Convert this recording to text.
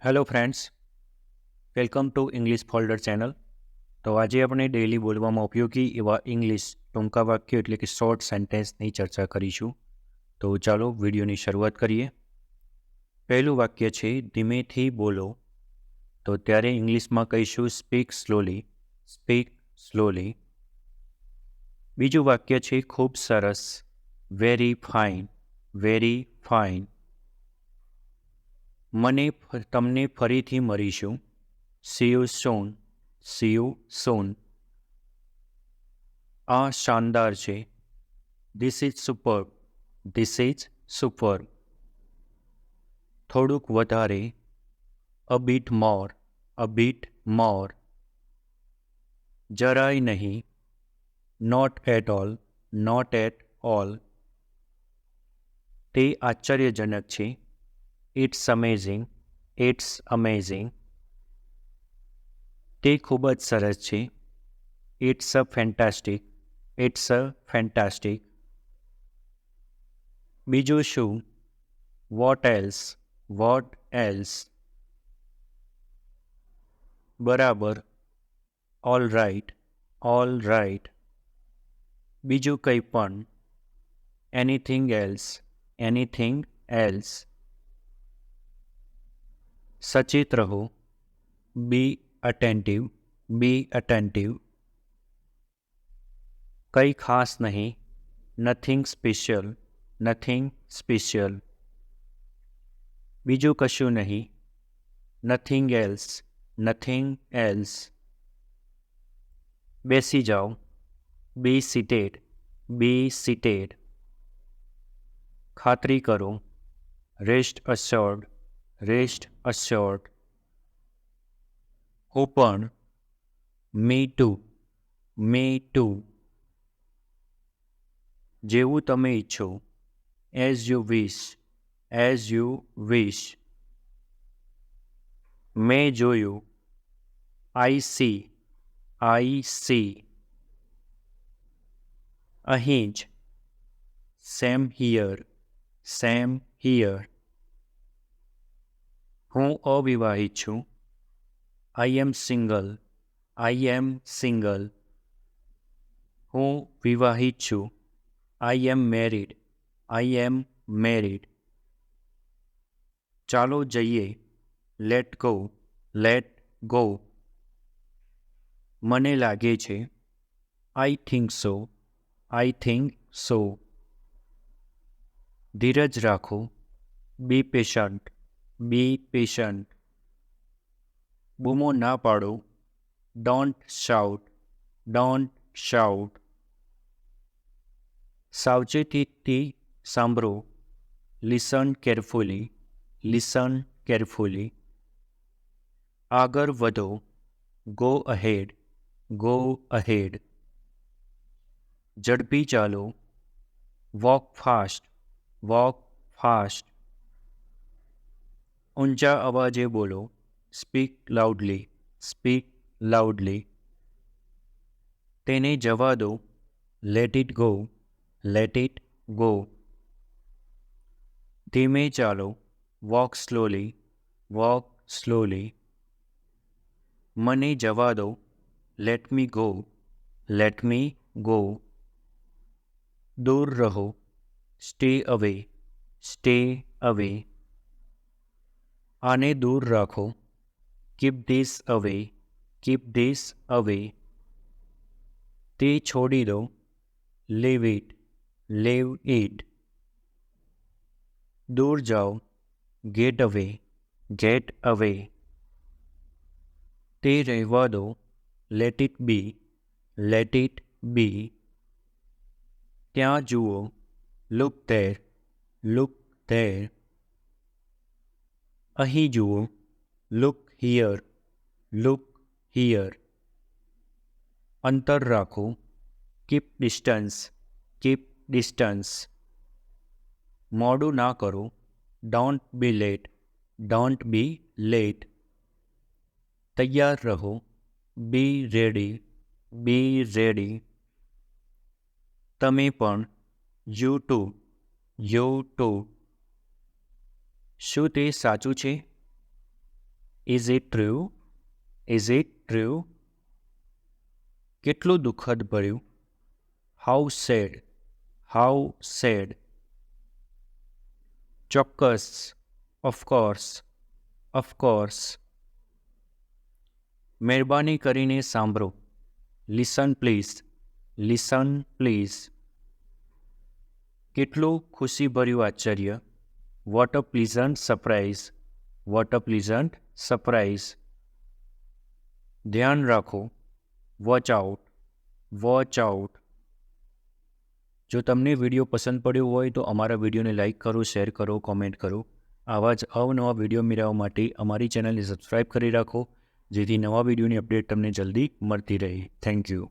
Hello friends, welcome to English folder channel. તો આજે આપણે ડેઇલી બોલવામાં ઉપયોગી એવા ઇંગ્લિશ ટૂંકા વાક્યો એટલે કે શોર્ટ સેન્ટેન્સની ચર્ચા કરીશું. તો ચાલો વિડીયોની શરૂઆત કરીએ. પહેલું વાક્ય છે ધીમેથી બોલો. તો ત્યારે ઇંગ્લિશમાં કહીશું સ્પીક સ્લોલી, સ્પીક સ્લોલી. બીજું વાક્ય છે ખૂબ સરસ, વેરી ફાઇન, વેરી ફાઇન. તમને ફરીથી મળીશું, see you soon, see you soon. આ શાનદાર છે, this is super, this is super. થોડુંક વધારે, અ બીટ મોર, અ બીટ મોર. જરાય નહીં, not at all, not at all. તે આશ્ચર્યજનક છે, ઇટ્સ અમેઝિંગ, ઇટ્સ અમેઝિંગ. તે ખૂબ જ સરસ છે, it's a fantastic, it's a fantastic. બીજું શું, વોટ એલ્સ, વોટ એલ્સ. બરાબર, ઓલ રાઇટ, ઓલ રાઇટ. બીજું કંઈ પણ, એનીથિંગ એલ્સ, એનીથિંગ એલ્સ. સચેત રહો, બી અટેન્ટિવ, બી અટેન્ટિવ. કંઈ ખાસ નહીં, નથિંગ સ્પેશિયલ, નથિંગ સ્પેશિયલ. બીજું કશું નહીં, નથિંગ એલ્સ, નથિંગ એલ્સ. બેસી જાઓ, બી સીટેડ, બી સીટેડ. ખાતરી કરો, રેસ્ટ અશ્યોર્ડ, રેસ્ટ અશ્યોર્ડ. હું પણ, મી ટુ, મી ટુ. જેવું તમે ઈચ્છો, as you wish, as you wish. મેં જોયું, આઈ સી, આઈ સી. અહીં જ, સેમ હિયર, સેમ હિયર. હું અવિવાહિત છું, આઈ એમ સિંગલ, આઈ એમ સિંગલ. હું વિવાહિત છું, આઈ એમ મેરીડ, આઈ એમ મેરીડ. ચાલો જઈએ, લેટ ગો, લેટ ગો. મને લાગે છે, I think so, I think so. ધીરજ રાખો, બી પેશન્ટ, બી પેશન્ટ. બૂમો ના પાડો, ડોન્ટ શાઉટ, ડોન્ટ શાઉટ. સાવચેતીથી સાંભળો, લિસન કેરફુલી, લિસન કેરફુલી. આગળ વધો, ગો અહેડ, ગો અહેડ. ઝડપી ચાલો, વોક ફાસ્ટ, વોક ફાસ્ટ. ઊંચા અવાજે બોલો, સ્પીક લાઉડલી, સ્પીક લાઉડલી. તેને જવા દો, let it go, let it go. ધીમે ચાલો, વોક સ્લોલી, વોક સ્લોલી. મને જવા દો, let me go, let me go. દૂર રહો, સ્ટે અવે, સ્ટે અવે. આને દૂર રાખો, કીપ ધીસ અવે, કીપ ધીસ અવે. તે છોડી દો, લીવ ઇટ, લીવ ઇટ. દૂર જાઓ, ગેટ અવે, ગેટ અવે. તે રહેવા દો, let it be, let it be. ત્યાં જુઓ, લુક ધેર, લુક ધેર. અહીં જુઓ, લુક હિયર, લુક હિયર. અંતર રાખો, કીપ ડિસ્ટન્સ, કીપ ડિસ્ટન્સ. મોડું ના કરો, don't be late, don't be late. તૈયાર રહો, બી રેડી, બી રેડી. તમે પણ, યુ ટુ, યુ ટુ. શું તે સાચું છે? Is it true? Is it true? કેટલું દુઃખદ ભર્યું? How sad? How sad? ચોક્કસ, ઓફકોર્સ, ઓફકોર્સ. મહેરબાની કરીને સાંભળો. Listen please, listen please. કેટલું ખુશીભર્યું આશ્ચર્ય. What a pleasant surprise, what a pleasant surprise. ધ્યાન રાખો. Watch out, watch out. જો તમને વિડીયો પસંદ પડ્યો હોય તો અમારા વિડીયોને લાઇક કરો, શેર કરો, કોમેન્ટ કરો. આવા જ અવનવા વિડીયો મેળવવા માટે અમારી ચેનલને સબસ્ક્રાઈબ કરી રાખો, જેથી નવા વિડીયોની અપડેટ તમને જલ્દી મળતી રહે. Thank you.